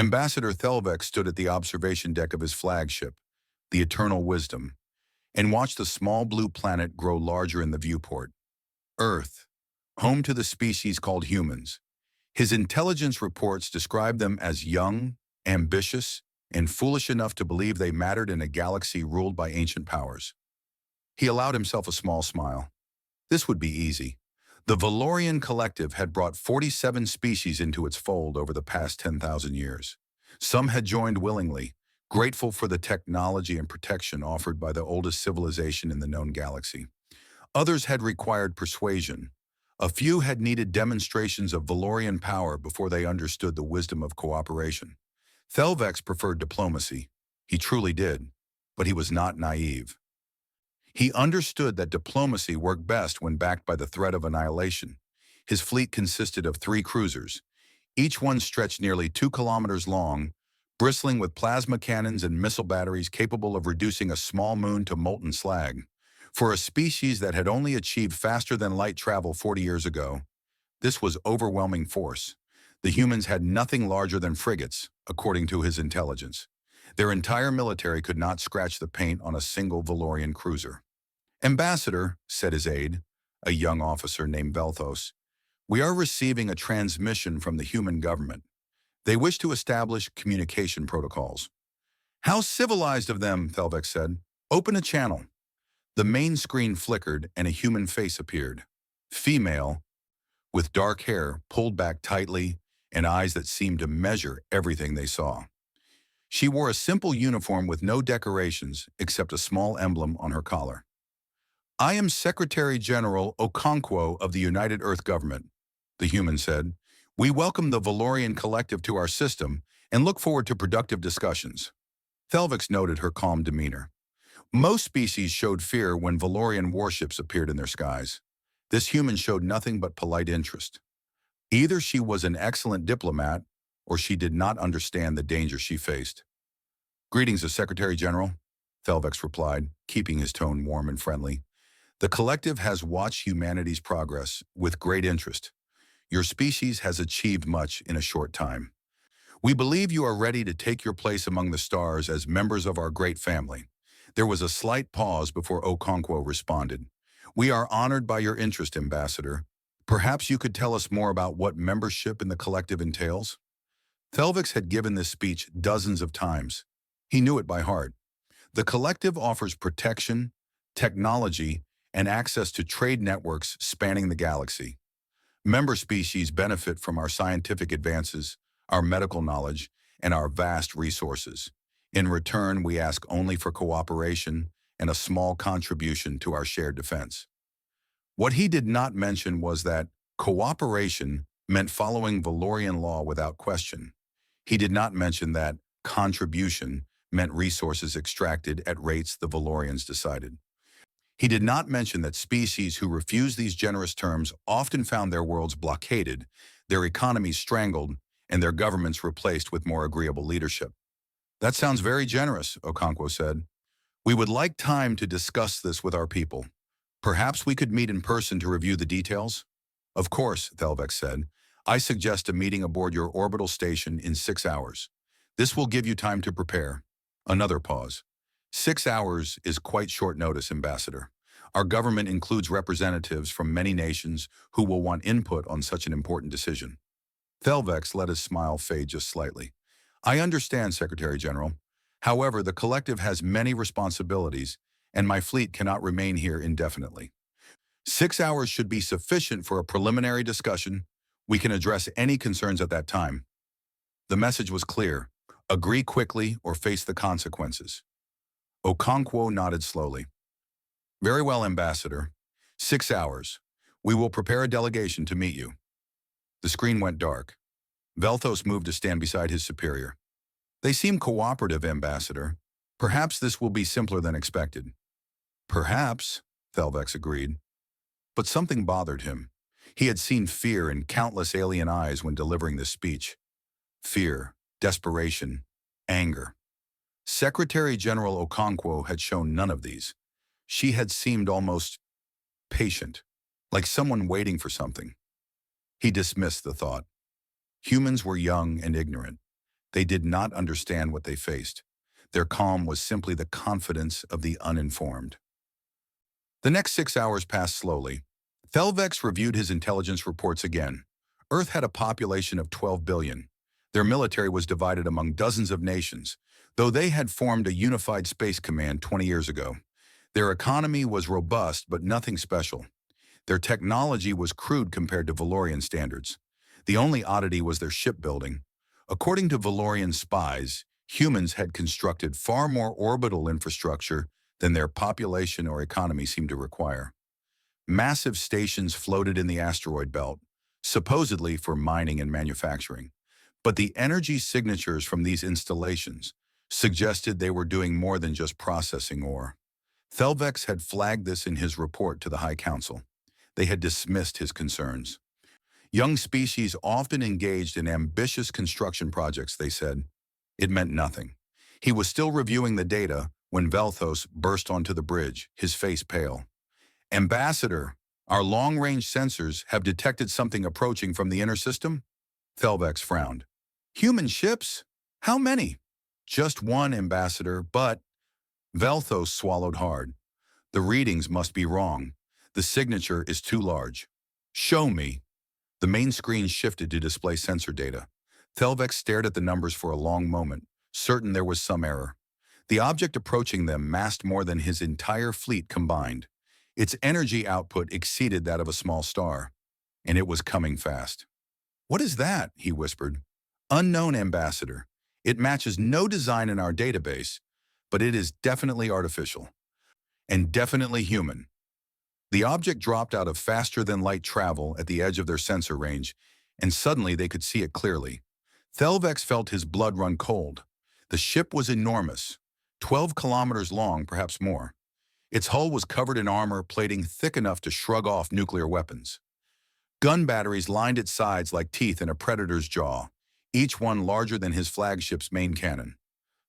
Ambassador Thelvex stood at the observation deck of his flagship, the Eternal Wisdom, and watched the small blue planet grow larger in the viewport. Earth, home to the species called humans. His intelligence reports described them as young, ambitious, and foolish enough to believe they mattered in a galaxy ruled by ancient powers. He allowed himself a small smile. This would be easy. The Valorian Collective had brought 47 species into its fold over the past 10,000 years. Some had joined willingly, grateful for the technology and protection offered by the oldest civilization in the known galaxy. Others had required persuasion. A few had needed demonstrations of Valorian power before they understood the wisdom of cooperation. Thelvex preferred diplomacy. He truly did, but he was not naive. He understood that diplomacy worked best when backed by the threat of annihilation. His fleet consisted of 3 cruisers. Each one stretched nearly 2 kilometers long, bristling with plasma cannons and missile batteries capable of reducing a small moon to molten slag. For a species that had only achieved faster-than-light travel 40 years ago, this was overwhelming force. The humans had nothing larger than frigates, according to his intelligence. Their entire military could not scratch the paint on a single Valorian cruiser. "Ambassador," said his aide, a young officer named Velthos, "we are receiving a transmission from the human government. They wish to establish communication protocols." "How civilized of them," Thelvex said. "Open a channel." The main screen flickered and a human face appeared. Female, with dark hair pulled back tightly and eyes that seemed to measure everything they saw. She wore a simple uniform with no decorations except a small emblem on her collar. "I am Secretary General Okonkwo of the United Earth Government," the human said. "We welcome the Valorian Collective to our system and look forward to productive discussions." Thelvex noted her calm demeanor. Most species showed fear when Valorian warships appeared in their skies. This human showed nothing but polite interest. Either she was an excellent diplomat, or she did not understand the danger she faced. "Greetings, Secretary General," Thelvex replied, keeping his tone warm and friendly. "The Collective has watched humanity's progress with great interest. Your species has achieved much in a short time. We believe you are ready to take your place among the stars as members of our great family." There was a slight pause before Okonkwo responded. "We are honored by your interest, Ambassador. Perhaps you could tell us more about what membership in the Collective entails?" Thelvex had given this speech dozens of times. He knew it by heart. The Collective offers protection, technology, and access to trade networks spanning the galaxy. Member species benefit from our scientific advances, our medical knowledge, and our vast resources. In return, we ask only for cooperation and a small contribution to our shared defense. What he did not mention was that cooperation meant following Valorian law without question. He did not mention that contribution meant resources extracted at rates the Valorians decided. He did not mention that species who refused these generous terms often found their worlds blockaded, their economies strangled, and their governments replaced with more agreeable leadership. "That sounds very generous," Okonkwo said. "We would like time to discuss this with our people. Perhaps we could meet in person to review the details?" "Of course," Thelvex said. "I suggest a meeting aboard your orbital station in 6 hours. This will give you time to prepare." Another pause. 6 hours is quite short notice, Ambassador. Our government includes representatives from many nations who will want input on such an important decision. Thelvex let his smile fade just slightly. "I understand, Secretary General. However, the Collective has many responsibilities, and my fleet cannot remain here indefinitely. 6 hours should be sufficient for a preliminary discussion. We can address any concerns at that time." The message was clear. Agree quickly or face the consequences. Okonkwo nodded slowly. "Very well, Ambassador. 6 hours. We will prepare a delegation to meet you." The screen went dark. Velthos moved to stand beside his superior. "They seem cooperative, Ambassador. Perhaps this will be simpler than expected." "Perhaps," Thelvex agreed. But something bothered him. He had seen fear in countless alien eyes when delivering this speech. Fear, desperation, anger. Secretary General Okonkwo had shown none of these. She had seemed almost patient, like someone waiting for something. He dismissed the thought. Humans were young and ignorant. They did not understand what they faced. Their calm was simply the confidence of the uninformed. The next 6 hours passed slowly. Thelvex reviewed his intelligence reports again. Earth had a population of 12 billion. Their military was divided among dozens of nations, though they had formed a unified space command 20 years ago. Their economy was robust but nothing special. Their technology was crude compared to Valorian standards. The only oddity was their shipbuilding. According to Valorian spies, humans had constructed far more orbital infrastructure than their population or economy seemed to require. Massive stations floated in the asteroid belt, supposedly for mining and manufacturing. But the energy signatures from these installations suggested they were doing more than just processing ore. Thelvex had flagged this in his report to the High Council. They had dismissed his concerns. Young species often engaged in ambitious construction projects, they said. It meant nothing. He was still reviewing the data when Velthos burst onto the bridge, his face pale. "Ambassador, our long-range sensors have detected something approaching from the inner system?" Thelvex frowned. "Human ships? How many?" "Just one, Ambassador, but—" Velthos swallowed hard. "The readings must be wrong. The signature is too large." "Show me." The main screen shifted to display sensor data. Thelvex stared at the numbers for a long moment, certain there was some error. The object approaching them massed more than his entire fleet combined. Its energy output exceeded that of a small star, and it was coming fast. "What is that?" he whispered. "Unknown, Ambassador. It matches no design in our database, but it is definitely artificial. And definitely human." The object dropped out of faster-than-light travel at the edge of their sensor range, and suddenly they could see it clearly. Thelvex felt his blood run cold. The ship was enormous, 12 kilometers long, perhaps more. Its hull was covered in armor plating thick enough to shrug off nuclear weapons. Gun batteries lined its sides like teeth in a predator's jaw, each one larger than his flagship's main cannon.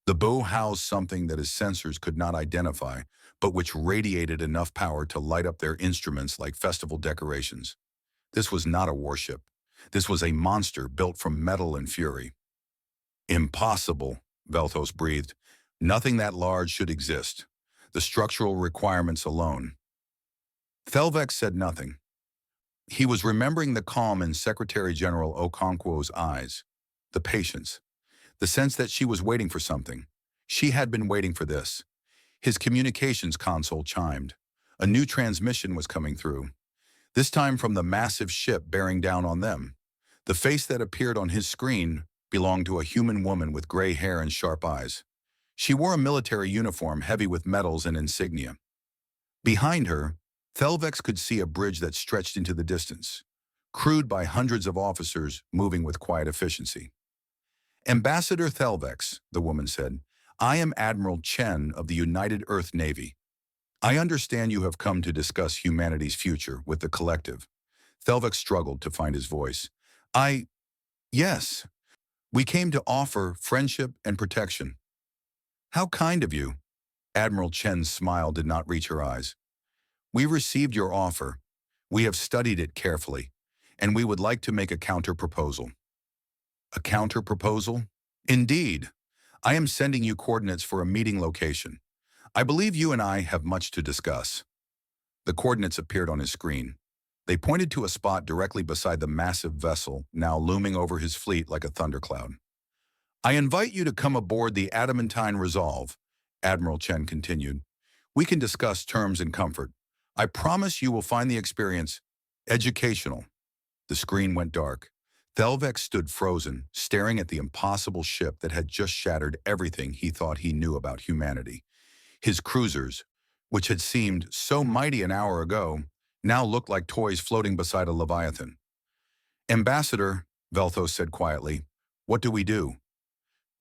The bow housed something that his sensors could not identify, but which radiated enough power to light up their instruments like festival decorations. This was not a warship. This was a monster built from metal and fury. "Impossible," Velthos breathed. "Nothing that large should exist. The structural requirements alone." Thelvex said nothing. He was remembering the calm in Secretary General Okonkwo's eyes, the patience, the sense that she was waiting for something. She had been waiting for this. His communications console chimed. A new transmission was coming through, this time from the massive ship bearing down on them. The face that appeared on his screen belonged to a human woman with gray hair and sharp eyes. She wore a military uniform heavy with medals and insignia. Behind her, Thelvex could see a bridge that stretched into the distance, crewed by hundreds of officers moving with quiet efficiency. "Ambassador Thelvex," the woman said, "I am Admiral Chen of the United Earth Navy. I understand you have come to discuss humanity's future with the collective." Thelvex struggled to find his voice. Yes, we came to offer friendship and protection." "How kind of you." Admiral Chen's smile did not reach her eyes. "We received your offer. We have studied it carefully, and we would like to make a counter-proposal." "A counter-proposal?" "Indeed. I am sending you coordinates for a meeting location. I believe you and I have much to discuss." The coordinates appeared on his screen. They pointed to a spot directly beside the massive vessel, now looming over his fleet like a thundercloud. "I invite you to come aboard the Adamantine Resolve," Admiral Chen continued. "We can discuss terms in comfort. I promise you will find the experience educational." The screen went dark. Thelvex stood frozen, staring at the impossible ship that had just shattered everything he thought he knew about humanity. His cruisers, which had seemed so mighty an hour ago, now looked like toys floating beside a leviathan. "Ambassador," Velthos said quietly, "what do we do?"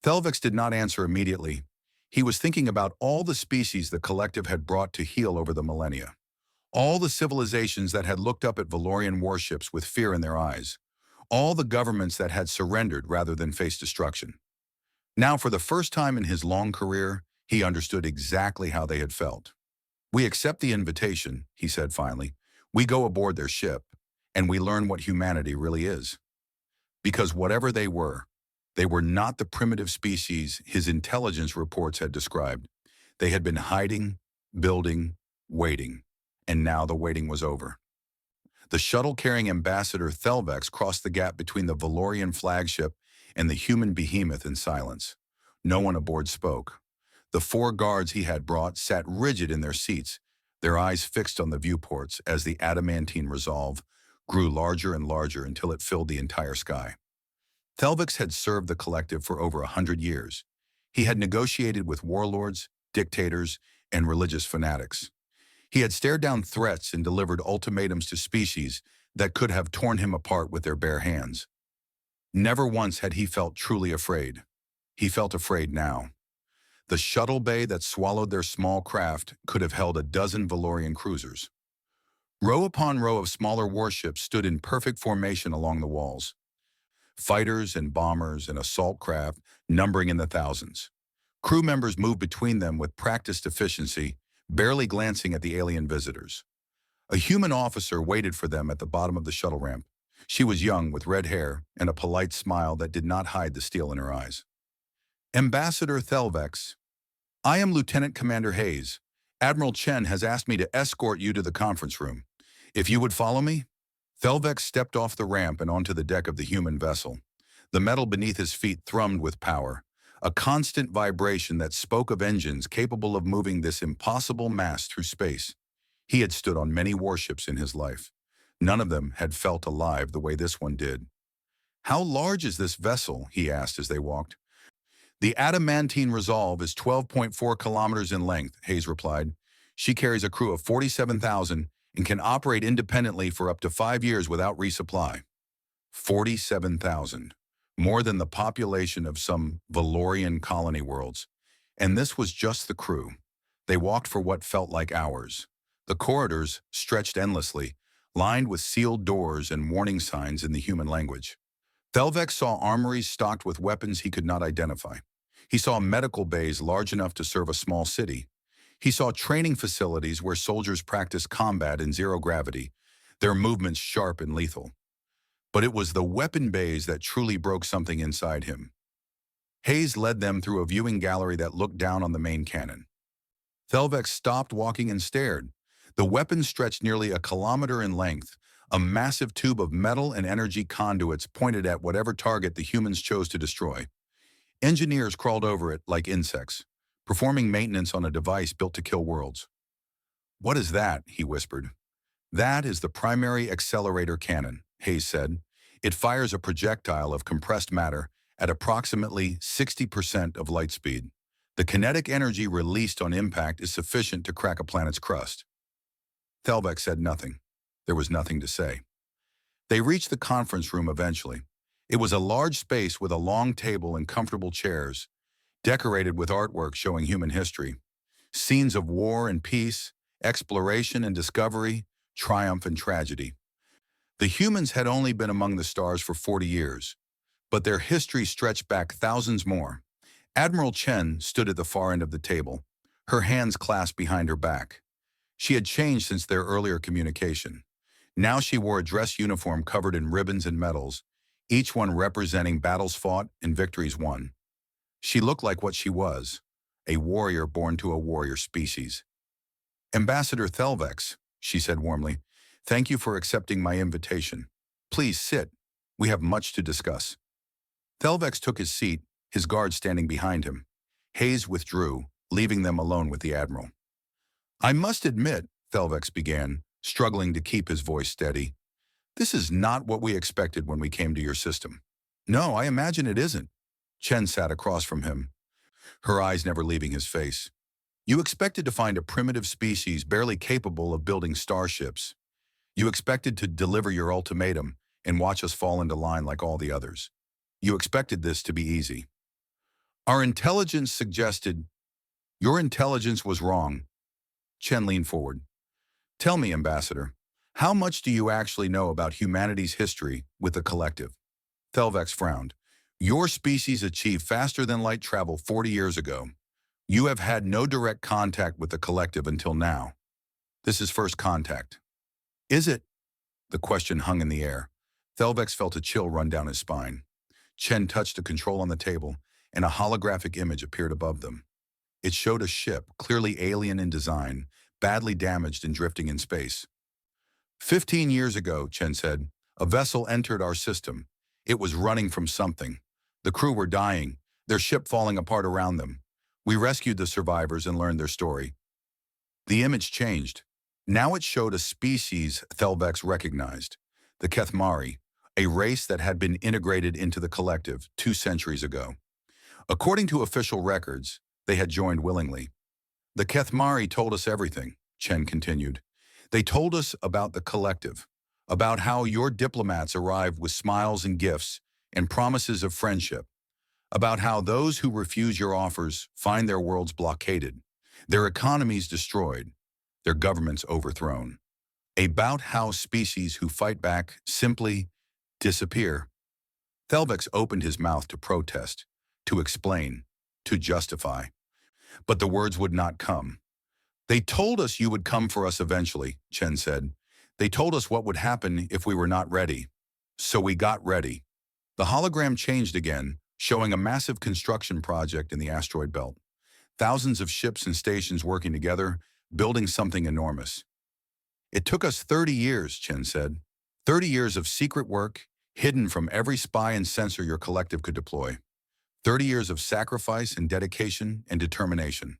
Thelvex did not answer immediately. He was thinking about all the species the collective had brought to heel over the millennia. All the civilizations that had looked up at Valorian warships with fear in their eyes. All the governments that had surrendered rather than face destruction. Now, for the first time in his long career, he understood exactly how they had felt. "We accept the invitation," he said finally. "We go aboard their ship, and we learn what humanity really is." Because whatever they were, They were not the primitive species his intelligence reports had described. They had been hiding, building, waiting, and now the waiting was over. The shuttle-carrying ambassador Thelvex crossed the gap between the Valorian flagship and the human behemoth in silence. No one aboard spoke. The 4 guards he had brought sat rigid in their seats, their eyes fixed on the viewports as the adamantine resolve grew larger and larger until it filled the entire sky. Thelvex had served the collective for over 100 years. He had negotiated with warlords, dictators, and religious fanatics. He had stared down threats and delivered ultimatums to species that could have torn him apart with their bare hands. Never once had he felt truly afraid. He felt afraid now. The shuttle bay that swallowed their small craft could have held a dozen Valorian cruisers. Row upon row of smaller warships stood in perfect formation along the walls. Fighters and bombers and assault craft numbering in the thousands. Crew members moved between them with practiced efficiency, barely glancing at the alien visitors. A human officer waited for them at the bottom of the shuttle ramp. She was young, with red hair and a polite smile that did not hide the steel in her eyes. Ambassador Thelvex, I am Lieutenant Commander Hayes. Admiral Chen has asked me to escort you to the conference room. If you would follow me? Thelvex stepped off the ramp and onto the deck of the human vessel. The metal beneath his feet thrummed with power, a constant vibration that spoke of engines capable of moving this impossible mass through space. He had stood on many warships in his life. None of them had felt alive the way this one did. How large is this vessel? He asked as they walked. The adamantine resolve is 12.4 kilometers in length, Hayes replied. She carries a crew of 47,000 and can operate independently for up to 5 years without resupply. 47,000. More than the population of some Valorian colony worlds. And this was just the crew. They walked for what felt like hours. The corridors stretched endlessly, lined with sealed doors and warning signs in the human language. Thelvex saw armories stocked with weapons he could not identify. He saw medical bays large enough to serve a small city. He saw training facilities where soldiers practiced combat in zero gravity, their movements sharp and lethal. But it was the weapon bays that truly broke something inside him. Hayes led them through a viewing gallery that looked down on the main cannon. Thelvex stopped walking and stared. The weapon stretched nearly a kilometer in length, a massive tube of metal and energy conduits pointed at whatever target the humans chose to destroy. Engineers crawled over it like insects, performing maintenance on a device built to kill worlds. What is that? He whispered. That is the primary accelerator cannon, Hayes said. It fires a projectile of compressed matter at approximately 60% of light speed. The kinetic energy released on impact is sufficient to crack a planet's crust. Thelvex said nothing. There was nothing to say. They reached the conference room eventually. It was a large space with a long table and comfortable chairs, decorated with artwork showing human history. Scenes of war and peace, exploration and discovery, triumph and tragedy. The humans had only been among the stars for 40 years, but their history stretched back thousands more. Admiral Chen stood at the far end of the table, her hands clasped behind her back. She had changed since their earlier communication. Now she wore a dress uniform covered in ribbons and medals, each one representing battles fought and victories won. She looked like what she was, a warrior born to a warrior species. Ambassador Thelvex, she said warmly, thank you for accepting my invitation. Please sit. We have much to discuss. Thelvex took his seat, his guard standing behind him. Hayes withdrew, leaving them alone with the Admiral. I must admit, Thelvex began, struggling to keep his voice steady, this is not what we expected when we came to your system. No, I imagine it isn't. Chen sat across from him, her eyes never leaving his face. You expected to find a primitive species barely capable of building starships. You expected to deliver your ultimatum and watch us fall into line like all the others. You expected this to be easy. Our intelligence suggested your intelligence was wrong. Chen leaned forward. Tell me, Ambassador, how much do you actually know about humanity's history with the collective? Thelvex frowned. Your species achieved faster-than-light travel 40 years ago. You have had no direct contact with the collective until now. This is first contact. Is it? The question hung in the air. Thelvex felt a chill run down his spine. Chen touched a control on the table, and a holographic image appeared above them. It showed a ship, clearly alien in design, badly damaged and drifting in space. 15 years ago, Chen said, a vessel entered our system. It was running from something. The crew were dying, their ship falling apart around them. We rescued the survivors and learned their story. The image changed. Now it showed a species Thelvex recognized, the Kethmari, a race that had been integrated into the collective 2 centuries ago. According to official records, they had joined willingly. The Kethmari told us everything, Chen continued. They told us about the collective, about how your diplomats arrived with smiles and gifts and promises of friendship, about how those who refuse your offers find their worlds blockaded, their economies destroyed, their governments overthrown, about how species who fight back simply disappear. Thelvex opened his mouth to protest, to explain, to justify. But the words would not come. They told us you would come for us eventually, Chen said. They told us what would happen if we were not ready. So we got ready. The hologram changed again, showing a massive construction project in the asteroid belt. Thousands of ships and stations working together, building something enormous. It took us 30 years, Chen said. 30 years of secret work, hidden from every spy and sensor your collective could deploy. 30 years of sacrifice and dedication and determination.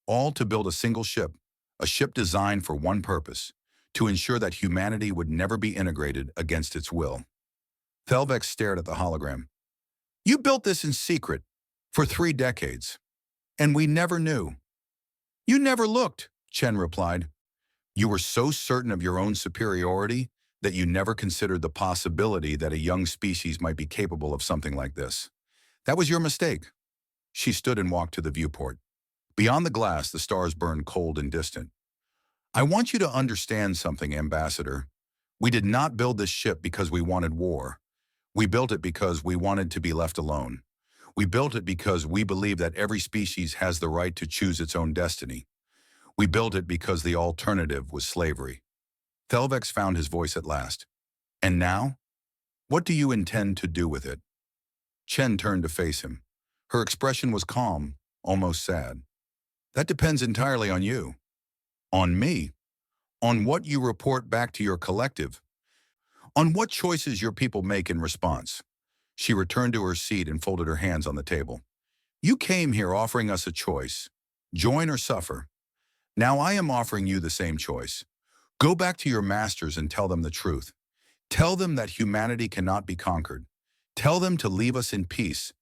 All to build a single ship, a ship designed for one purpose, to ensure that humanity would never be integrated against its will. Thelvex stared at the hologram. You built this in secret, for 3 decades. And we never knew. You never looked, Chen replied. You were so certain of your own superiority that you never considered the possibility that a young species might be capable of something like this. That was your mistake. She stood and walked to the viewport. Beyond the glass, the stars burned cold and distant. I want you to understand something, Ambassador. We did not build this ship because we wanted war. We built it because we wanted to be left alone. We built it because we believe that every species has the right to choose its own destiny. We built it because the alternative was slavery. Thelvex found his voice at last. And now? What do you intend to do with it? Chen turned to face him. Her expression was calm, almost sad. That depends entirely on you. On me. On what you report back to your collective. On what choices your people make in response. She returned to her seat and folded her hands on the table. You came here offering us a choice. Join or suffer. Now I am offering you the same choice. Go back to your masters and tell them the truth. Tell them that humanity cannot be conquered. Tell them to leave us in peace.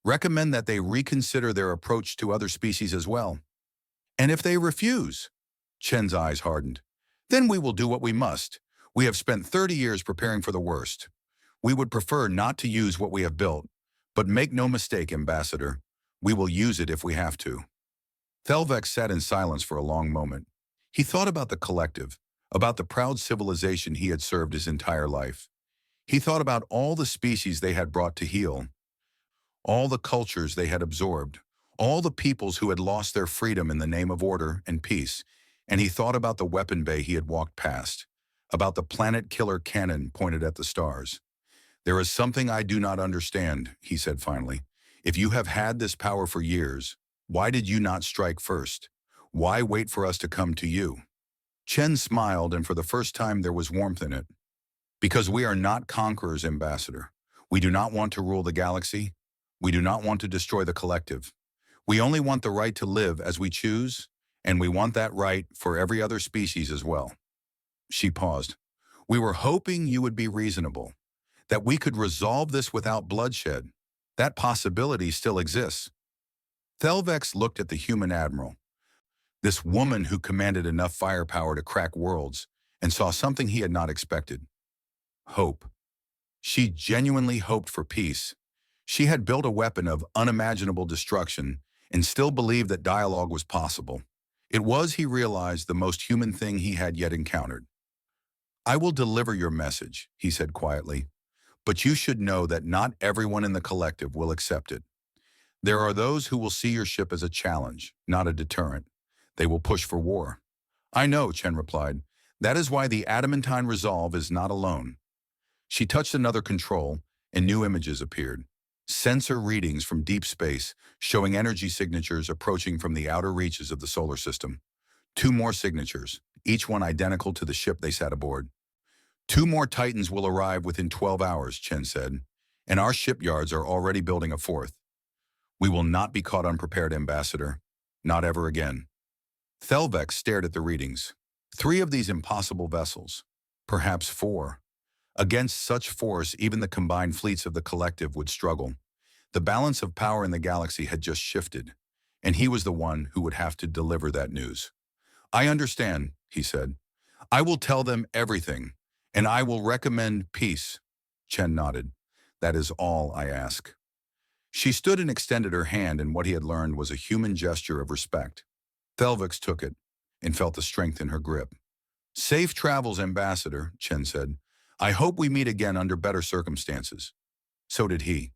Recommend that they reconsider their approach to other species as well. And if they refuse, Chen's eyes hardened, then we will do what we must. We have spent 30 years preparing for the worst. We would prefer not to use what we have built, but make no mistake, Ambassador, we will use it if we have to. Thelvex sat in silence for a long moment. He thought about the collective, about the proud civilization he had served his entire life. He thought about all the species they had brought to heal, all the cultures they had absorbed, all the peoples who had lost their freedom in the name of order and peace, and he thought about the weapon bay he had walked past, about the planet-killer cannon pointed at the stars. There is something I do not understand, he said finally. If you have had this power for years, why did you not strike first? Why wait for us to come to you? Chen smiled, and for the first time there was warmth in it. Because we are not conquerors, Ambassador. We do not want to rule the galaxy. We do not want to destroy the collective. We only want the right to live as we choose, and we want that right for every other species as well. She paused. We were hoping you would be reasonable, that we could resolve this without bloodshed. That possibility still exists. Thelvex looked at the human admiral, this woman who commanded enough firepower to crack worlds, and saw something he had not expected. Hope. She genuinely hoped for peace. She had built a weapon of unimaginable destruction and still believed that dialogue was possible. It was, he realized, the most human thing he had yet encountered. I will deliver your message, he said quietly, but you should know that not everyone in the collective will accept it. There are those who will see your ship as a challenge, not a deterrent. They will push for war. I know, Chen replied. That is why the adamantine resolve is not alone. She touched another control, and new images appeared. Sensor readings from deep space showing energy signatures approaching from the outer reaches of the solar system. Two more signatures, each one identical to the ship they sat aboard. Two more Titans will arrive within 12 hours, Chen said, and our shipyards are already building a fourth. We will not be caught unprepared, Ambassador. Not ever again. Thelvex stared at the readings. Three of these impossible vessels, perhaps four. Against such force, even the combined fleets of the collective would struggle. The balance of power in the galaxy had just shifted, and he was the one who would have to deliver that news. I understand, he said. I will tell them everything, and I will recommend peace. Chen nodded. That is all I ask. She stood and extended her hand, and what he had learned was a human gesture of respect. Thelvex took it and felt the strength in her grip. Safe travels, Ambassador, Chen said. I hope we meet again under better circumstances. So did he.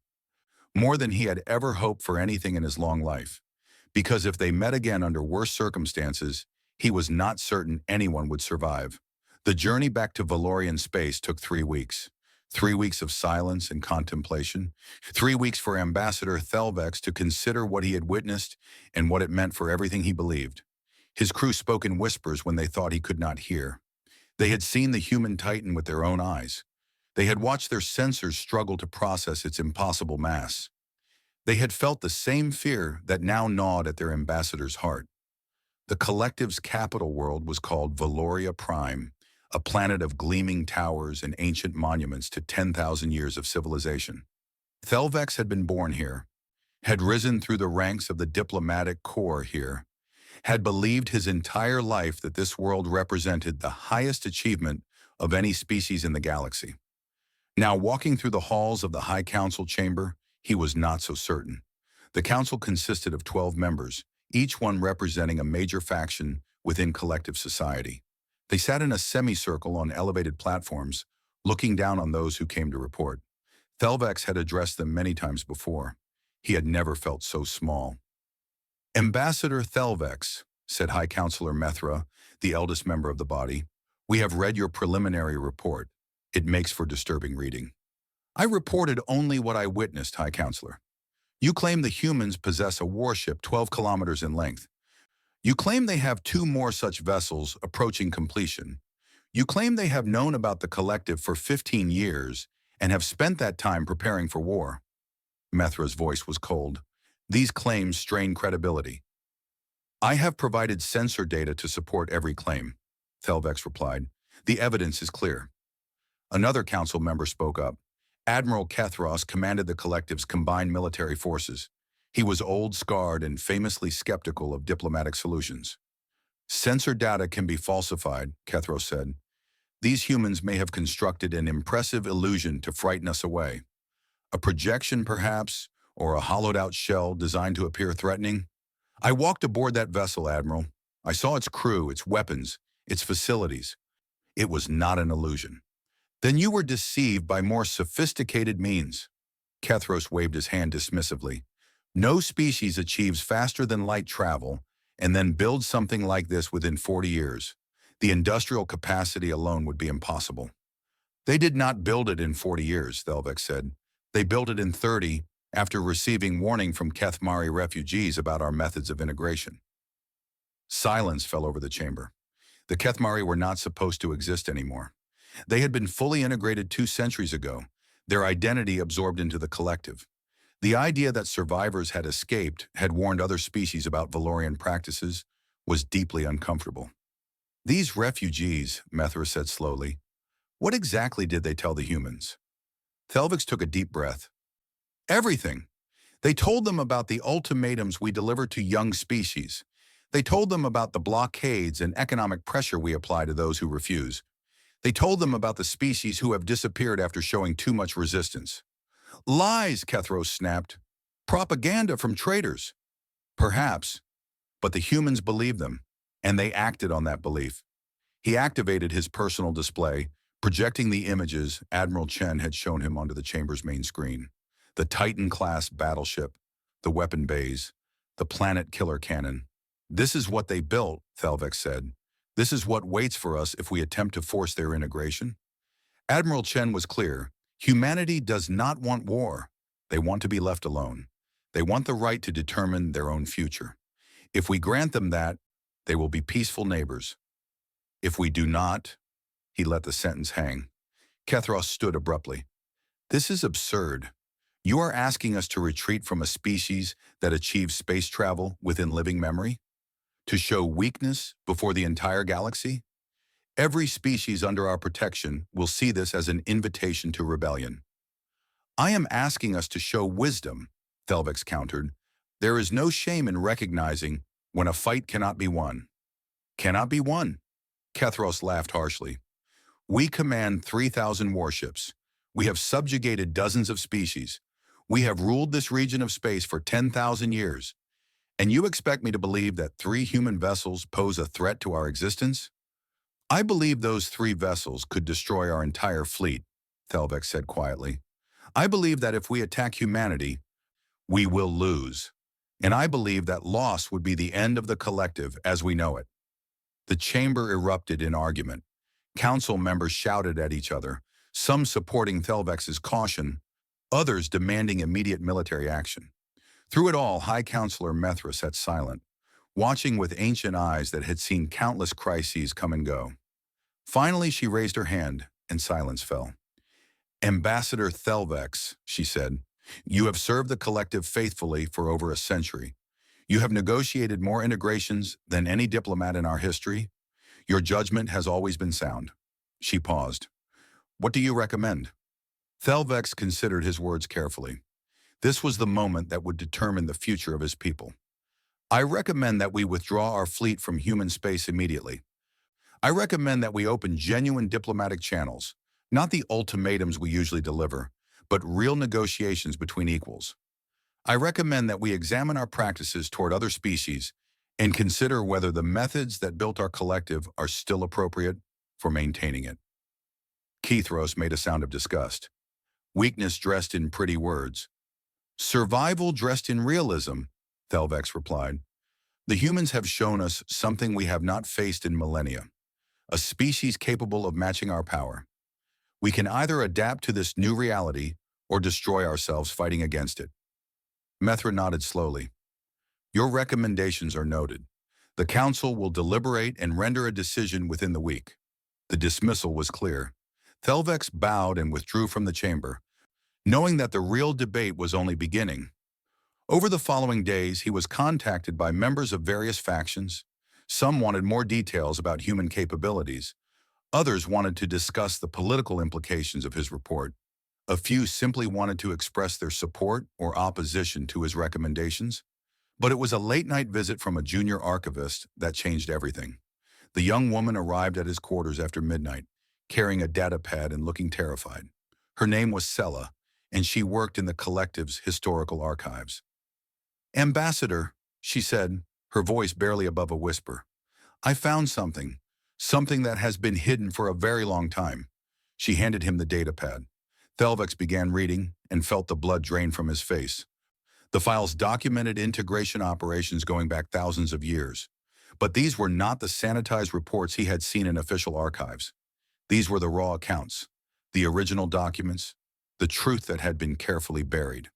More than he had ever hoped for anything in his long life. Because if they met again under worse circumstances, he was not certain anyone would survive. The journey back to Valorian space took 3 weeks. 3 weeks of silence and contemplation. 3 weeks for Ambassador Thelvex to consider what he had witnessed and what it meant for everything he believed. His crew spoke in whispers when they thought he could not hear. They had seen the human Titan with their own eyes. They had watched their sensors struggle to process its impossible mass. They had felt the same fear that now gnawed at their ambassador's heart. The collective's capital world was called Valoria Prime, a planet of gleaming towers and ancient monuments to 10,000 years of civilization. Thelvex had been born here, had risen through the ranks of the diplomatic corps here, had believed his entire life that this world represented the highest achievement of any species in the galaxy. Now, walking through the halls of the High Council chamber, he was not so certain. The council consisted of 12 members, each one representing a major faction within collective society. They sat in a semicircle on elevated platforms, looking down on those who came to report. Thelvex had addressed them many times before. He had never felt so small. Ambassador Thelvex, said High Counselor Methra, the eldest member of the body, we have read your preliminary report. It makes for disturbing reading. I reported only what I witnessed, High Counselor. You claim the humans possess a warship 12 kilometers in length. You claim they have 2 more such vessels approaching completion. You claim they have known about the collective for 15 years and have spent that time preparing for war. Methra's voice was cold. These claims strain credibility. I have provided sensor data to support every claim, Thelvex replied. The evidence is clear. Another council member spoke up. Admiral Kethros commanded the collective's combined military forces. He was old, scarred, and famously skeptical of diplomatic solutions. Sensor data can be falsified, Kethros said. These humans may have constructed an impressive illusion to frighten us away. A projection, perhaps, or a hollowed-out shell designed to appear threatening. I walked aboard that vessel, Admiral. I saw its crew, its weapons, its facilities. It was not an illusion. Then you were deceived by more sophisticated means. Kethros waved his hand dismissively. No species achieves faster than light travel and then builds something like this within 40 years. The industrial capacity alone would be impossible. They did not build it in 40 years, Thelvex said. They built it in 30 after receiving warning from Kethmari refugees about our methods of integration. Silence fell over the chamber. The Kethmari were not supposed to exist anymore. They had been fully integrated 2 centuries ago, their identity absorbed into the collective. The idea that survivors had escaped, had warned other species about Valorian practices, was deeply uncomfortable. These refugees, Methra said slowly, what exactly did they tell the humans? Thelvex took a deep breath. Everything. They told them about the ultimatums we deliver to young species. They told them about the blockades and economic pressure we apply to those who refuse. They told them about the species who have disappeared after showing too much resistance. Lies, Kethros snapped. Propaganda from traitors. Perhaps, but the humans believed them, and they acted on that belief. He activated his personal display, projecting the images Admiral Chen had shown him onto the chamber's main screen. The Titan-class battleship, the weapon bays, the planet killer cannon. This is what they built, Thelvex said. This is what waits for us if we attempt to force their integration. Admiral Chen was clear. Humanity does not want war. They want to be left alone. They want the right to determine their own future. If we grant them that, they will be peaceful neighbors. If we do not, he let the sentence hang. Kethros stood abruptly. This is absurd. You are asking us to retreat from a species that achieves space travel within living memory? To show weakness before the entire galaxy? Every species under our protection will see this as an invitation to rebellion. I am asking us to show wisdom, Thelvex countered. There is no shame in recognizing when a fight cannot be won. Cannot be won? Kethros laughed harshly. We command 3,000 warships. We have subjugated dozens of species. We have ruled this region of space for 10,000 years. And you expect me to believe that 3 human vessels pose a threat to our existence? I believe those 3 vessels could destroy our entire fleet, Thelvex said quietly. I believe that if we attack humanity, we will lose. And I believe that loss would be the end of the collective as we know it. The chamber erupted in argument. Council members shouted at each other, some supporting Thelvex's caution, others demanding immediate military action. Through it all, High Counselor Methra sat silent, watching with ancient eyes that had seen countless crises come and go. Finally, she raised her hand, and silence fell. Ambassador Thelvex, she said, you have served the collective faithfully for over a century. You have negotiated more integrations than any diplomat in our history. Your judgment has always been sound. She paused. What do you recommend? Thelvex considered his words carefully. This was the moment that would determine the future of his people. I recommend that we withdraw our fleet from human space immediately. I recommend that we open genuine diplomatic channels, not the ultimatums we usually deliver, but real negotiations between equals. I recommend that we examine our practices toward other species and consider whether the methods that built our collective are still appropriate for maintaining it. Kethros made a sound of disgust. Weakness dressed in pretty words. Survival dressed in realism, Thelvex replied. The humans have shown us something we have not faced in millennia, a species capable of matching our power. We can either adapt to this new reality or destroy ourselves fighting against it. Methra nodded slowly. Your recommendations are noted. The council will deliberate and render a decision within the week. The dismissal was clear. Thelvex bowed and withdrew from the chamber, knowing that the real debate was only beginning. Over the following days, he was contacted by members of various factions. Some wanted more details about human capabilities. Others wanted to discuss the political implications of his report. A few simply wanted to express their support or opposition to his recommendations. But it was a late-night visit from a junior archivist that changed everything. The young woman arrived at his quarters after midnight, carrying a datapad and looking terrified. Her name was Sella, and she worked in the collective's historical archives. Ambassador, she said, her voice barely above a whisper. I found something that has been hidden for a very long time. She handed him the datapad. Thelvex began reading and felt the blood drain from his face. The files documented integration operations going back thousands of years. But these were not the sanitized reports he had seen in official archives. These were the raw accounts, the original documents, the truth that had been carefully buried.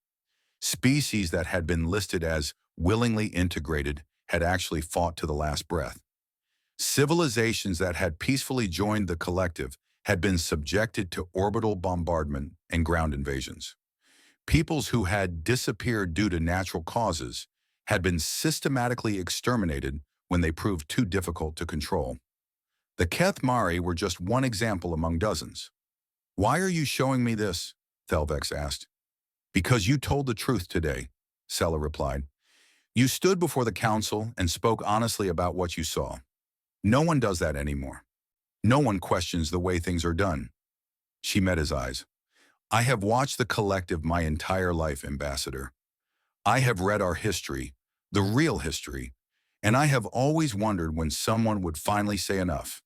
Species that had been listed as willingly integrated had actually fought to the last breath. Civilizations that had peacefully joined the collective had been subjected to orbital bombardment and ground invasions. Peoples who had disappeared due to natural causes had been systematically exterminated when they proved too difficult to control. The Keth Mari were just one example among dozens. Why are you showing me this? Thelvex asked. Because you told the truth today, Sella replied. You stood before the council and spoke honestly about what you saw. No one does that anymore. No one questions the way things are done. She met his eyes. I have watched the collective my entire life, Ambassador. I have read our history, the real history, and I have always wondered when someone would finally say enough.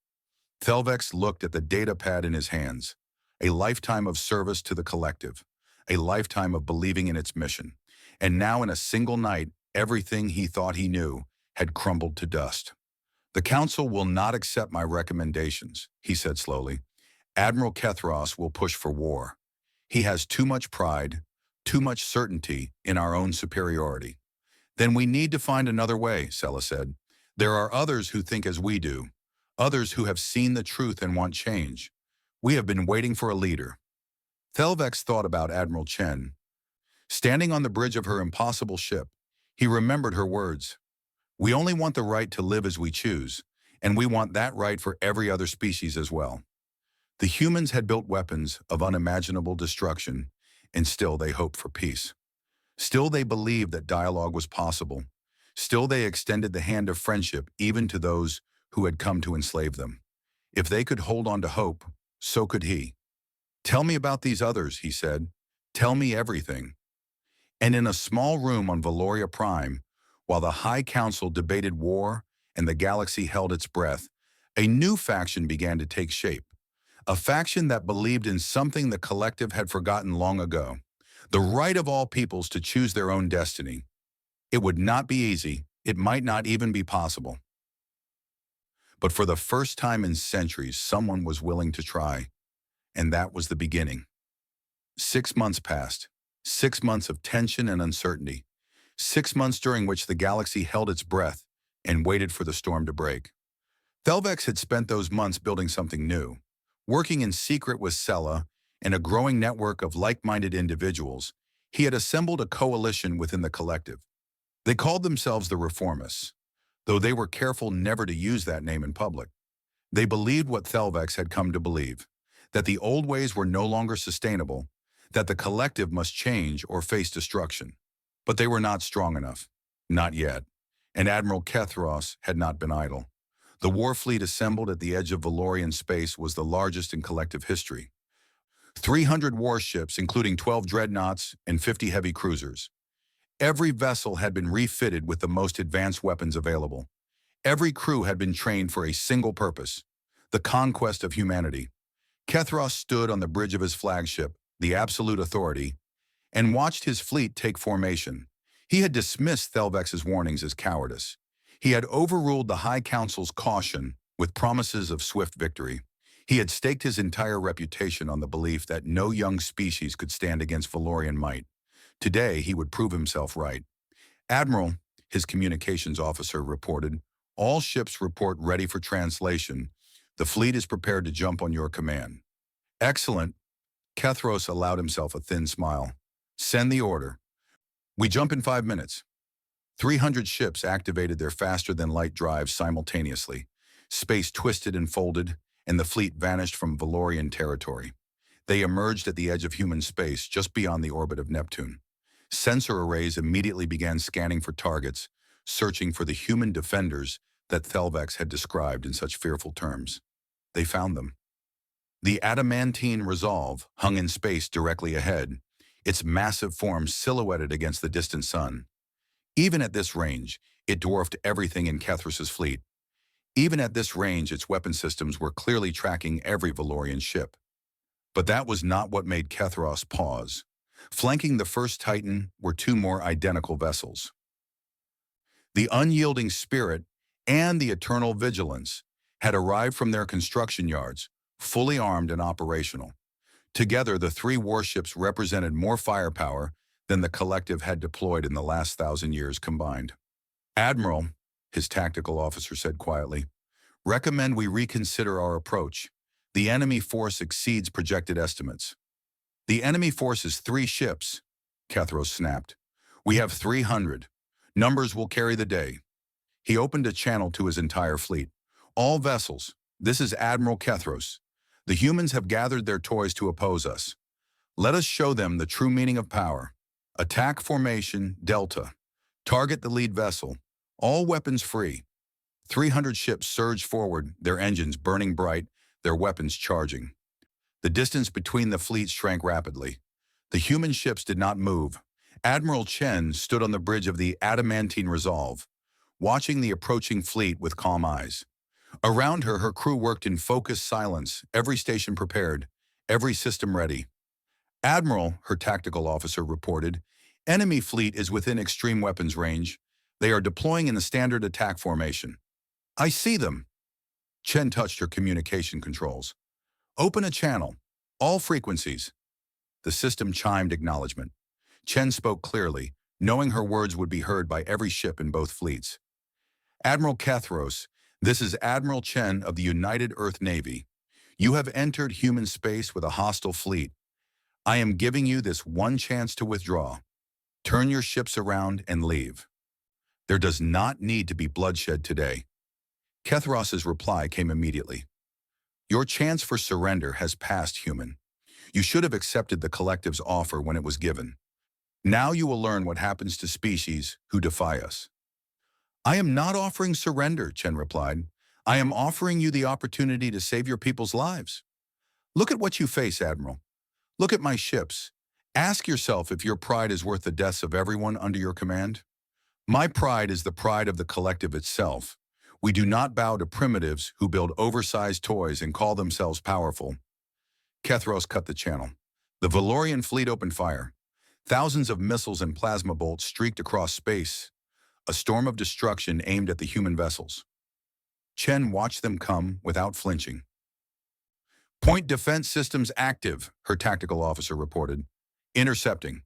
Thelvex looked at the datapad in his hands. A lifetime of service to the collective, a lifetime of believing in its mission. And now in a single night, everything he thought he knew had crumbled to dust. The council will not accept my recommendations, he said slowly. Admiral Kethros will push for war. He has too much pride, too much certainty in our own superiority. Then we need to find another way, Sella said. There are others who think as we do, others who have seen the truth and want change. We have been waiting for a leader. Thelvex thought about Admiral Chen. Standing on the bridge of her impossible ship, he remembered her words. We only want the right to live as we choose, and we want that right for every other species as well. The humans had built weapons of unimaginable destruction, and still they hoped for peace. Still they believed that dialogue was possible. Still they extended the hand of friendship even to those who had come to enslave them. If they could hold on to hope, so could he. Tell me about these others, he said. Tell me everything. And in a small room on Valoria Prime, while the High Council debated war and the galaxy held its breath, a new faction began to take shape. A faction that believed in something the collective had forgotten long ago. The right of all peoples to choose their own destiny. It would not be easy. It might not even be possible. But for the first time in centuries, someone was willing to try. And that was the beginning. 6 months passed. 6 months of tension and uncertainty. 6 months during which the galaxy held its breath and waited for the storm to break. Thelvex had spent those months building something new. Working in secret with Sella and a growing network of like-minded individuals, he had assembled a coalition within the collective. They called themselves the Reformists, though they were careful never to use that name in public. They believed what Thelvex had come to believe, that the old ways were no longer sustainable, that the collective must change or face destruction. But they were not strong enough. Not yet. And Admiral Kethros had not been idle. The war fleet assembled at the edge of Valorian space was the largest in collective history. 300 warships, including 12 dreadnoughts and 50 heavy cruisers. Every vessel had been refitted with the most advanced weapons available. Every crew had been trained for a single purpose, the conquest of humanity. Kethros stood on the bridge of his flagship, the Absolute Authority, and watched his fleet take formation. He had dismissed Thelvex's warnings as cowardice. He had overruled the High Council's caution with promises of swift victory. He had staked his entire reputation on the belief that no young species could stand against Valorian might. Today, he would prove himself right. Admiral, his communications officer, reported, all ships report ready for translation. The fleet is prepared to jump on your command. Excellent. Kethros allowed himself a thin smile. Send the order. We jump in 5 minutes. 300 ships activated their faster-than-light drives simultaneously. Space twisted and folded, and the fleet vanished from Valorian territory. They emerged at the edge of human space, just beyond the orbit of Neptune. Sensor arrays immediately began scanning for targets, searching for the human defenders that Thelvex had described in such fearful terms. They found them. The adamantine Resolve hung in space directly ahead, its massive form silhouetted against the distant sun. Even at this range, it dwarfed everything in Kethros's fleet. Even at this range, its weapon systems were clearly tracking every Valorian ship. But that was not what made Kethros pause. Flanking the first Titan were 2 more identical vessels. The Unyielding Spirit and the Eternal Vigilance had arrived from their construction yards, fully armed and operational. Together, the 3 warships represented more firepower than the collective had deployed in the last 1,000 years combined. Admiral, his tactical officer said quietly, recommend we reconsider our approach. The enemy force exceeds projected estimates. The enemy force is 3 ships, Kethros snapped. We have 300. Numbers will carry the day. He opened a channel to his entire fleet. All vessels, this is Admiral Kethros. The humans have gathered their toys to oppose us. Let us show them the true meaning of power. Attack formation, Delta. Target the lead vessel. All weapons free. 300 ships surged forward, their engines burning bright, their weapons charging. The distance between the fleets shrank rapidly. The human ships did not move. Admiral Chen stood on the bridge of the adamantine Resolve, watching the approaching fleet with calm eyes. Around her, her crew worked in focused silence, every station prepared, every system ready. Admiral, her tactical officer reported, enemy fleet is within extreme weapons range. They are deploying in the standard attack formation. I see them. Chen touched her communication controls. Open a channel. All frequencies. The system chimed acknowledgement. Chen spoke clearly, knowing her words would be heard by every ship in both fleets. Admiral Kethros, this is Admiral Chen of the United Earth Navy. You have entered human space with a hostile fleet. I am giving you this one chance to withdraw. Turn your ships around and leave. There does not need to be bloodshed today. Kethros's reply came immediately. Your chance for surrender has passed, human. You should have accepted the collective's offer when it was given. Now you will learn what happens to species who defy us. I am not offering surrender, Chen replied. I am offering you the opportunity to save your people's lives. Look at what you face, Admiral. Look at my ships. Ask yourself if your pride is worth the deaths of everyone under your command. My pride is the pride of the collective itself. We do not bow to primitives who build oversized toys and call themselves powerful. Kethros cut the channel. The Valorian fleet opened fire. Thousands of missiles and plasma bolts streaked across space, a storm of destruction aimed at the human vessels. Chen watched them come without flinching. Point defense systems active, her tactical officer reported. Intercepting.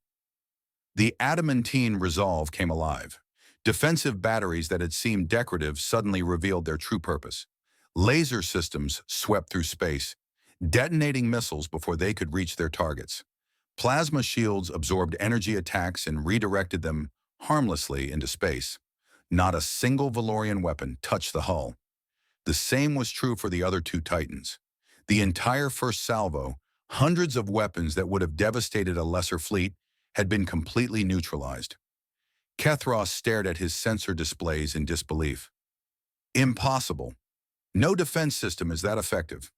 The adamantine resolve came alive. Defensive batteries that had seemed decorative suddenly revealed their true purpose. Laser systems swept through space, detonating missiles before they could reach their targets. Plasma shields absorbed energy attacks and redirected them harmlessly into space. Not a single Valorian weapon touched the hull. The same was true for the other two Titans. The entire first salvo, hundreds of weapons that would have devastated a lesser fleet, had been completely neutralized. Kethros stared at his sensor displays in disbelief. Impossible. No defense system is that effective.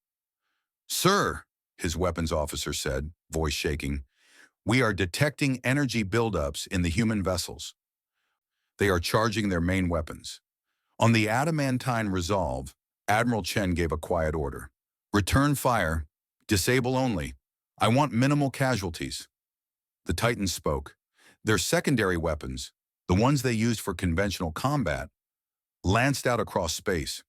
Sir, his weapons officer said, voice shaking, we are detecting energy buildups in the human vessels. They are charging their main weapons. On the adamantine resolve, Admiral Chen gave a quiet order. Return fire. Disable only. I want minimal casualties. The Titans spoke. Their secondary weapons, the ones they used for conventional combat, lanced out across space.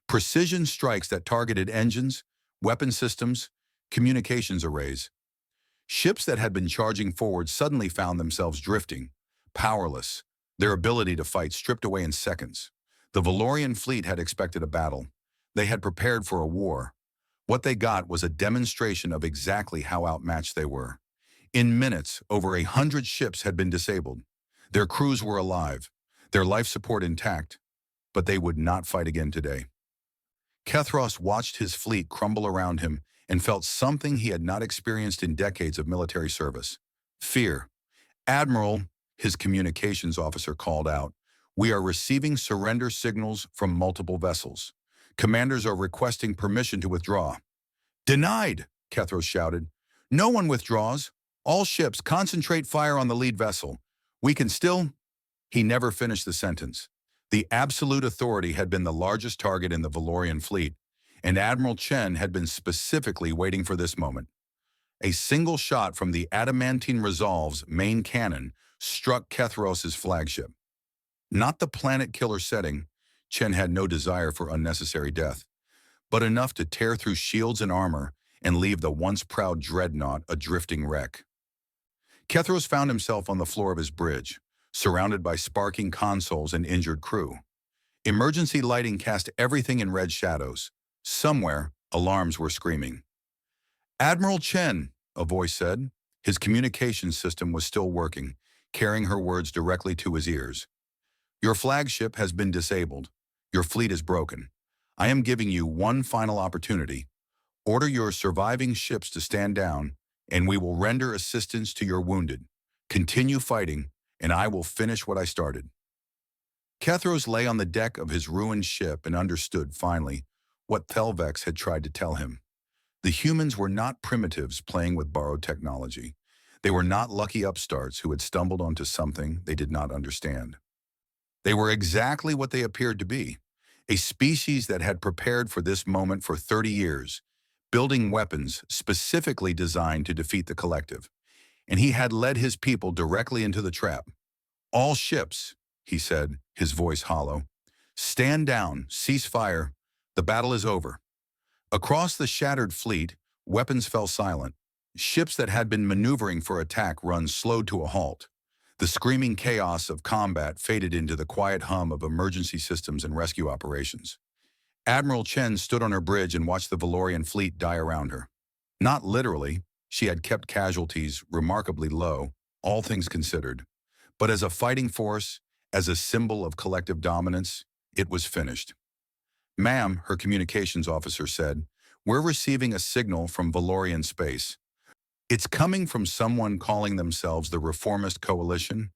Precision strikes that targeted engines, weapon systems, communications arrays. Ships that had been charging forward suddenly found themselves drifting, powerless, their ability to fight stripped away in seconds. The Valorian fleet had expected a battle. They had prepared for a war. What they got was a demonstration of exactly how outmatched they were. In minutes, over 100 ships had been disabled. Their crews were alive, their life support intact, but they would not fight again today. Kethros watched his fleet crumble around him and felt something he had not experienced in decades of military service. Fear. Admiral, his communications officer called out, we are receiving surrender signals from multiple vessels. Commanders are requesting permission to withdraw. Denied, Kethros shouted. No one withdraws. All ships concentrate fire on the lead vessel. We can still... He never finished the sentence. The absolute authority had been the largest target in the Valorian fleet, and Admiral Chen had been specifically waiting for this moment. A single shot from the adamantine resolve's main cannon struck Kethros's flagship. Not the planet-killer setting, Chen had no desire for unnecessary death, but enough to tear through shields and armor and leave the once proud dreadnought a drifting wreck. Kethros found himself on the floor of his bridge, surrounded by sparking consoles and injured crew. Emergency lighting cast everything in red shadows. Somewhere, alarms were screaming. Admiral Chen, a voice said. His communications system was still working, carrying her words directly to his ears. Your flagship has been disabled. Your fleet is broken. I am giving you one final opportunity. Order your surviving ships to stand down, and we will render assistance to your wounded. Continue fighting, and I will finish what I started. Kethros lay on the deck of his ruined ship and understood, finally, what Thelvex had tried to tell him. The humans were not primitives playing with borrowed technology. They were not lucky upstarts who had stumbled onto something they did not understand. They were exactly what they appeared to be, a species that had prepared for this moment for 30 years, building weapons specifically designed to defeat the collective. And he had led his people directly into the trap. All ships, he said, his voice hollow. Stand down, cease fire. The battle is over. Across the shattered fleet, weapons fell silent. Ships that had been maneuvering for attack runs slowed to a halt. The screaming chaos of combat faded into the quiet hum of emergency systems and rescue operations. Admiral Chen stood on her bridge and watched the Valorian fleet die around her. Not literally, she had kept casualties remarkably low, all things considered. But as a fighting force, as a symbol of collective dominance, it was finished. "Ma'am," her communications officer said, "we're receiving a signal from Valorian space. It's coming from someone calling themselves the Reformist Coalition.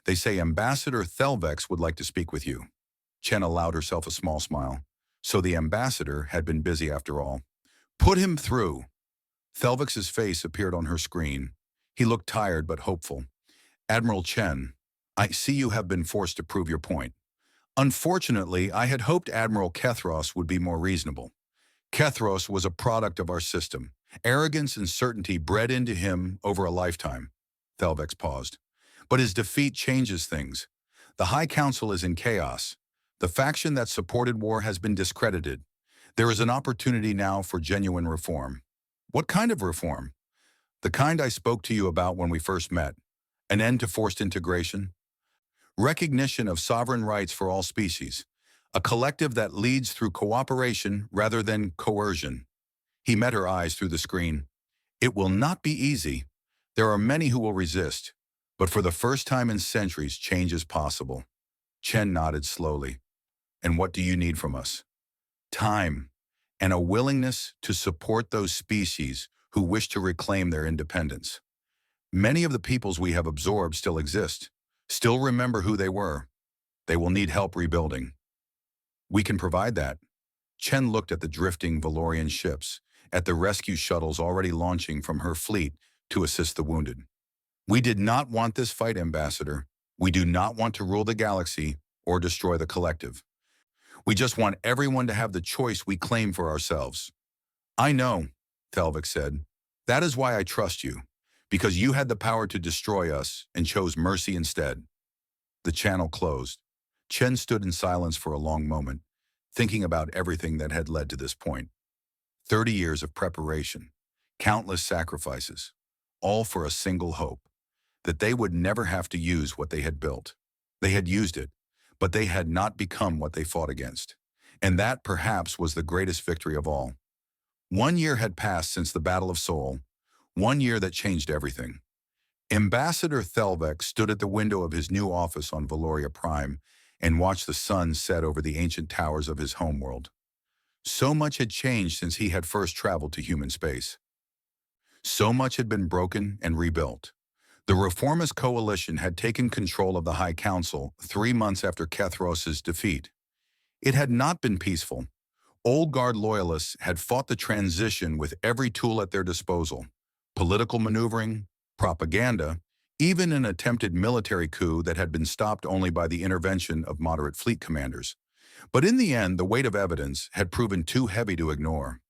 They say Ambassador Thelvex would like to speak with you." Chen allowed herself a small smile. So the ambassador had been busy after all. "Put him through." Thelvex's face appeared on her screen. He looked tired but hopeful. "Admiral Chen, I see you have been forced to prove your point. Unfortunately, I had hoped Admiral Kethros would be more reasonable. Kethros was a product of our system. Arrogance and certainty bred into him over a lifetime." Thelvex paused. "But his defeat changes things. The High Council is in chaos. The faction that supported war has been discredited. There is an opportunity now for genuine reform." "What kind of reform?" "The kind I spoke to you about when we first met. An end to forced integration. Recognition of sovereign rights for all species. A collective that leads through cooperation rather than coercion." He met her eyes through the screen. "It will not be easy. There are many who will resist. But for the first time in centuries, change is possible." Chen nodded slowly. "And what do you need from us?" "Time, and a willingness to support those species who wish to reclaim their independence. Many of the peoples we have absorbed still exist, still remember who they were. They will need help rebuilding. We can provide that." Chen looked at the drifting Valorian ships, at the rescue shuttles already launching from her fleet to assist the wounded. "We did not want this fight, Ambassador. We do not want to rule the galaxy or destroy the collective. We just want everyone to have the choice we claim for ourselves." "I know," Thelvix said. "That is why I trust you, because you had the power to destroy us and chose mercy instead." The channel closed. Chen stood in silence for a long moment, thinking about everything that had led to this point. 30 years of preparation, countless sacrifices, all for a single hope, that they would never have to use what they had built. They had used it, but they had not become what they fought against. And that perhaps was the greatest victory of all. 1 year had passed since the Battle of Seoul, 1 year that changed everything. Ambassador Thelvex stood at the window of his new office on Valoria Prime and watched the sun set over the ancient towers of his homeworld. So much had changed since he had first traveled to human space. So much had been broken and rebuilt. The Reformist Coalition had taken control of the High Council 3 months after Kethros's defeat. It had not been peaceful. Old Guard loyalists had fought the transition with every tool at their disposal: political maneuvering, propaganda, even an attempted military coup that had been stopped only by the intervention of moderate fleet commanders. But in the end, the weight of evidence had proven too heavy to ignore.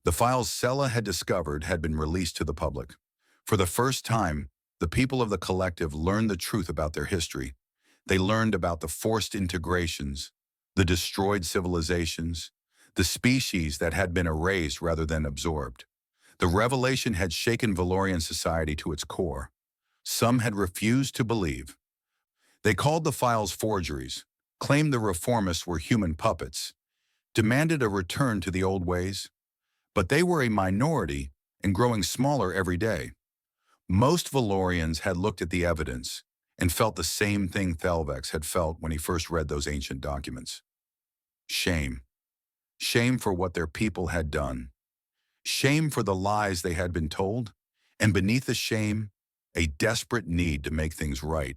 The files Sella had discovered had been released to the public. For the first time, the people of the collective learned the truth about their history. They learned about the forced integrations, the destroyed civilizations, the species that had been erased rather than absorbed. The revelation had shaken Valorian society to its core. Some had refused to believe. They called the files forgeries, claimed the reformists were human puppets, demanded a return to the old ways. But they were a minority and growing smaller every day. Most Valorians had looked at the evidence and felt the same thing Thelvex had felt when he first read those ancient documents. Shame. Shame for what their people had done. Shame for the lies they had been told, and beneath the shame, a desperate need to make things right.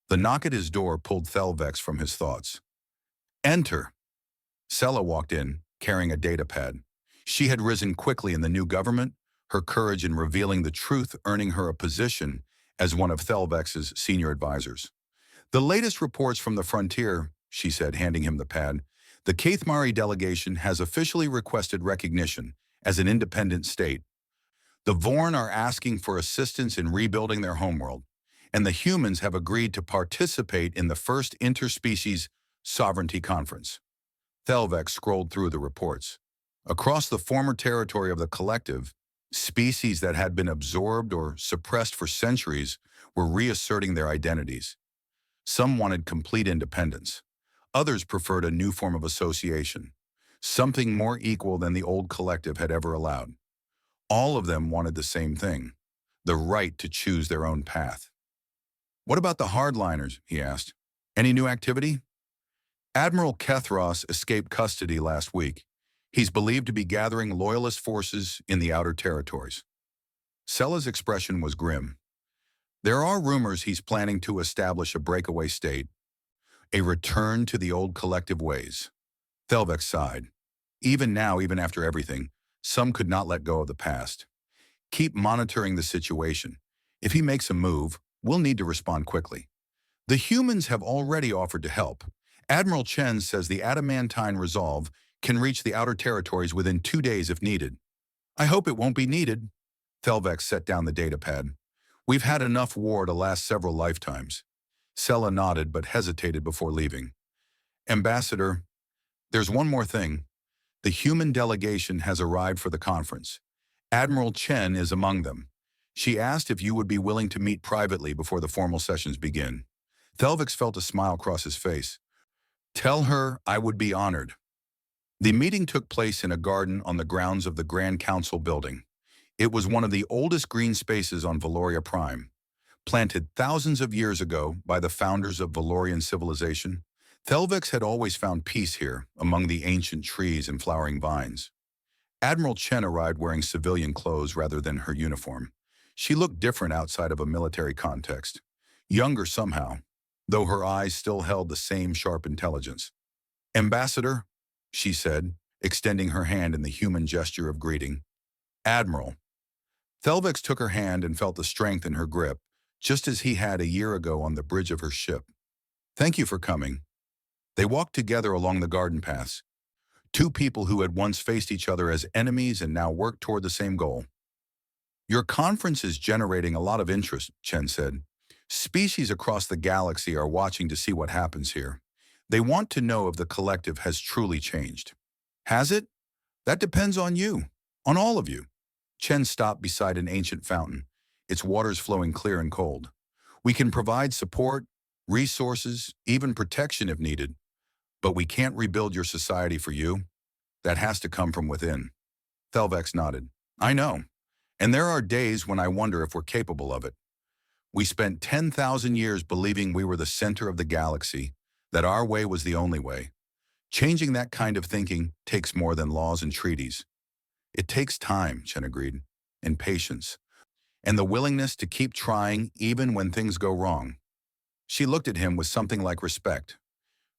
The knock at his door pulled Thelvex from his thoughts. "Enter." Sella walked in, carrying a datapad. She had risen quickly in the new government, her courage in revealing the truth earning her a position as one of Thelvex's senior advisors. "The latest reports from the frontier," she said, handing him the pad. "The Kathmari delegation has officially requested recognition as an independent state. The Vorn are asking for assistance in rebuilding their homeworld, and the humans have agreed to participate in the first interspecies sovereignty conference." Thelvex scrolled through the reports. Across the former territory of the collective, Species that had been absorbed or suppressed for centuries were reasserting their identities. Some wanted complete independence. Others preferred a new form of association, something more equal than the old collective had ever allowed. All of them wanted the same thing, the right to choose their own path. "What about the hardliners?" he asked. "Any new activity?" Admiral Kethros escaped custody last week. He's believed to be gathering loyalist forces in the outer territories. Sella's expression was grim. There are rumors he's planning to establish a breakaway state, a return to the old collective ways. Thelvex sighed. Even now, even after everything, some could not let go of the past. Keep monitoring the situation. If he makes a move, we'll need to respond quickly. The humans have already offered to help. Admiral Chen says the adamantine resolve can reach the outer territories within 2 days if needed. I hope it won't be needed. Thelvex set down the datapad. We've had enough war to last several lifetimes. Sella nodded but hesitated before leaving. Ambassador, there's one more thing. The human delegation has arrived for the conference. Admiral Chen is among them. She asked if you would be willing to meet privately before the formal sessions begin. Thelvex felt a smile cross his face. Tell her I would be honored. The meeting took place in a garden on the grounds of the Grand Council building. It was one of the oldest green spaces on Valoria Prime. Planted thousands of years ago by the founders of Valorian civilization, Thelvex had always found peace here among the ancient trees and flowering vines. Admiral Chen arrived wearing civilian clothes rather than her uniform. She looked different outside of a military context. Younger somehow, though her eyes still held the same sharp intelligence. Ambassador, she said, extending her hand in the human gesture of greeting. Admiral. Thelvex took her hand and felt the strength in her grip, just as he had a year ago on the bridge of her ship. Thank you for coming. They walked together along the garden paths. Two people who had once faced each other as enemies and now worked toward the same goal. Your conference is generating a lot of interest, Chen said. Species across the galaxy are watching to see what happens here. They want to know if the collective has truly changed. Has it? That depends on you, on all of you. Chen stopped beside an ancient fountain, its waters flowing clear and cold. We can provide support, resources, even protection if needed. But we can't rebuild your society for you. That has to come from within. Thelvex nodded. I know. And there are days when I wonder if we're capable of it. We spent 10,000 years believing we were the center of the galaxy, that our way was the only way. Changing that kind of thinking takes more than laws and treaties. It takes time, Chen agreed, and patience, and the willingness to keep trying even when things go wrong. She looked at him with something like respect.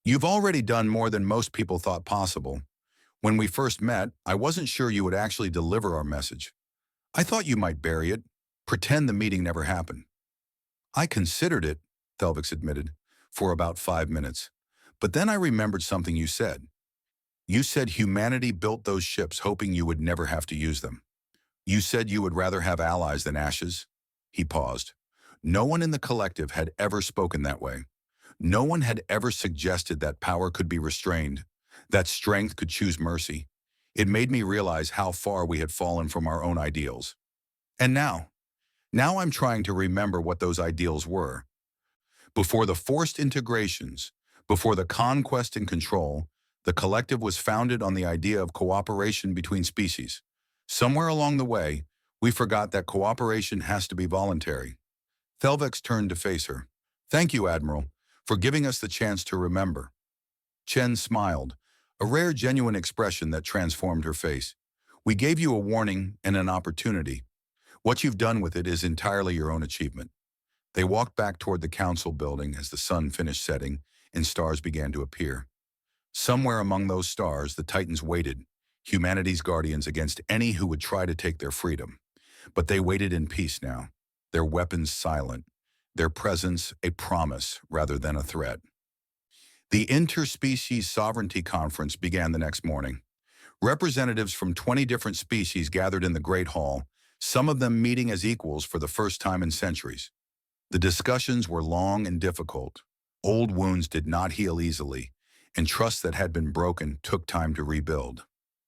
You've already done more than most people thought possible. When we first met, I wasn't sure you would actually deliver our message. I thought you might bury it, pretend the meeting never happened. I considered it, Thelvex admitted, for about 5 minutes. But then I remembered something you said. You said humanity built those ships hoping you would never have to use them. You said you would rather have allies than ashes. He paused. No one in the collective had ever spoken that way. No one had ever suggested that power could be restrained, that strength could choose mercy. It made me realize how far we had fallen from our own ideals. And now I'm trying to remember what those ideals were. Before the forced integrations, before the conquest and control, the collective was founded on the idea of cooperation between species. Somewhere along the way, we forgot that cooperation has to be voluntary. Thelvex turned to face her. Thank you, Admiral, for giving us the chance to remember. Chen smiled, a rare genuine expression that transformed her face. We gave you a warning and an opportunity. What you've done with it is entirely your own achievement. They walked back toward the council building as the sun finished setting and stars began to appear. Somewhere among those stars, the Titans waited, humanity's guardians against any who would try to take their freedom. But they waited in peace now, their weapons silent, their presence a promise rather than a threat. The Interspecies Sovereignty Conference began the next morning. Representatives from 20 different species gathered in the Great Hall, some of them meeting as equals for the first time in centuries. The discussions were long and difficult. Old wounds did not heal easily, and trust that had been broken took time to rebuild.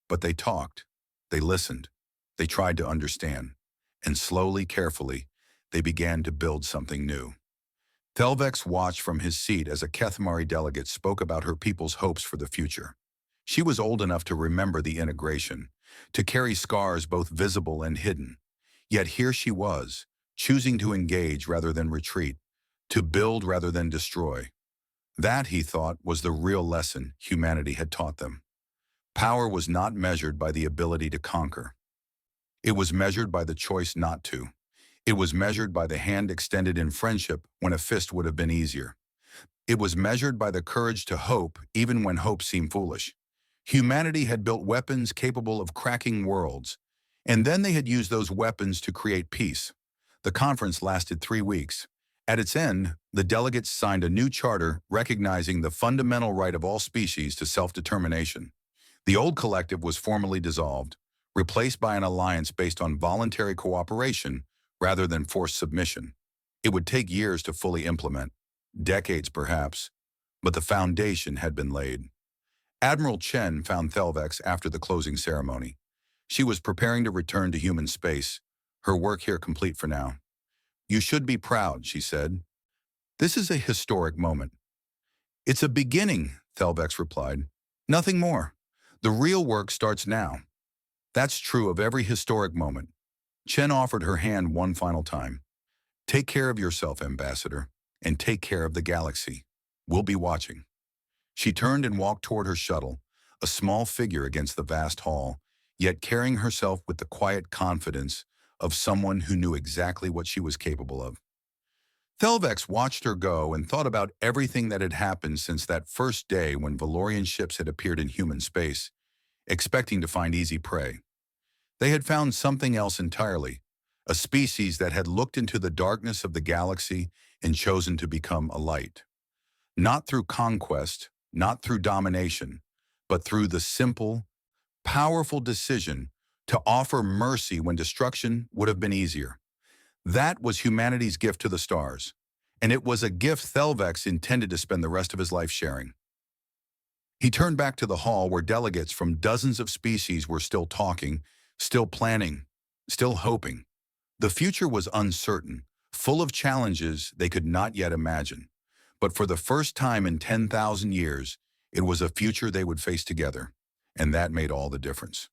But they talked. They listened. They tried to understand, and slowly, carefully, they began to build something new. Thelvex watched from his seat as a Kethmari delegate spoke about her people's hopes for the future. She was old enough to remember the integration, to carry scars both visible and hidden. Yet here she was, choosing to engage rather than retreat, to build rather than destroy. That, he thought, was the real lesson humanity had taught them. Power was not measured by the ability to conquer. It was measured by the choice not to. It was measured by the hand extended in friendship when a fist would have been easier. It was measured by the courage to hope even when hope seemed foolish. Humanity had built weapons capable of cracking worlds, and then they had used those weapons to create peace. The conference lasted 3 weeks. At its end, the delegates signed a new charter recognizing the fundamental right of all species to self-determination. The old collective was formally dissolved, replaced by an alliance based on voluntary cooperation rather than forced submission. It would take years to fully implement, decades perhaps, but the foundation had been laid. Admiral Chen found Thelvex after the closing ceremony. She was preparing to return to human space, her work here complete for now. "You should be proud," she said. "This is a historic moment." "It's a beginning," Thelvex replied. "Nothing more. The real work starts now." "That's true of every historic moment." Chen offered her hand one final time. "Take care of yourself, Ambassador, and take care of the galaxy. We'll be watching." She turned and walked toward her shuttle, a small figure against the vast hall, yet carrying herself with the quiet confidence of someone who knew exactly what she was capable of. Thelvex watched her go and thought about everything that had happened since that first day when Valorian ships had appeared in human space, expecting to find easy prey. They had found something else entirely, a species that had looked into the darkness of the galaxy and chosen to become a light. Not through conquest, not through domination, but through the simple, powerful decision to offer mercy when destruction would have been easier. That was humanity's gift to the stars, and it was a gift Thelvex intended to spend the rest of his life sharing. He turned back to the hall where delegates from dozens of species were still talking, still planning, still hoping. The future was uncertain, full of challenges they could not yet imagine. But for the first time in 10,000 years, it was a future they would face together, and that made all the difference.